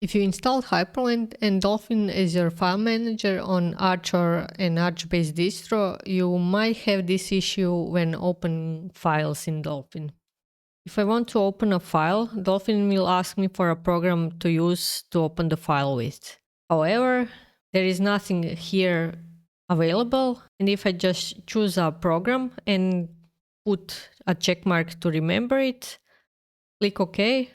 If you installed Hyprland and Dolphin as your file manager on Arch or an Arch-based distro, you might have this issue when opening files in Dolphin. If I want to open a file, Dolphin will ask me for a program to use to open the file with. However, there is nothing here available, and if I just choose a program and put a check mark to remember it, click OK.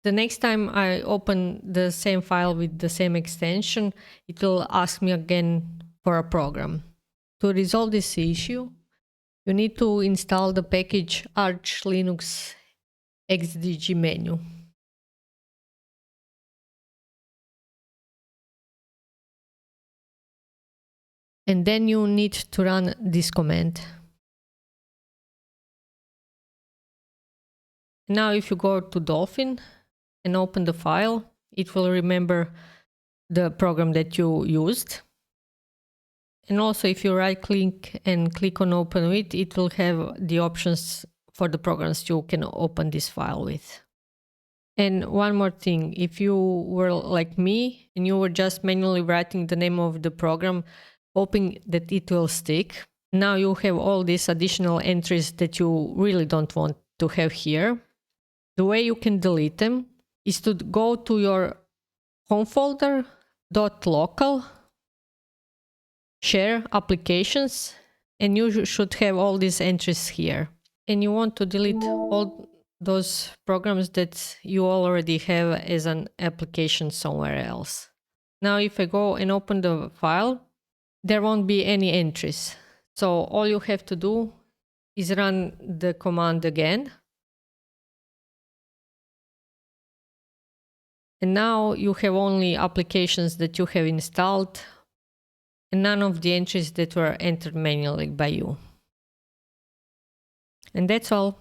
The next time I open the same file with the same extension, it will ask me again for a program. To resolve this issue, you need to install the package archlinux-xdg-menu. And then you need to run this command. Now if you go to Dolphin and open the file, it will remember the program that you used. And also if you right click and click on open with, it will have the options for the programs you can open this file with. And one more thing, if you were like me and you were just manually writing the name of the program, hoping that it will stick, now you have all these additional entries that you really don't want to have here. The way you can delete them is to go to your home folder, .local, share applications, and you should have all these entries here. And you want to delete all those programs that you already have as an application somewhere else. Now if I go and open the file, there won't be any entries. So all you have to do is run the command again. And now you have only applications that you have installed and none of the entries that were entered manually by you. And that's all.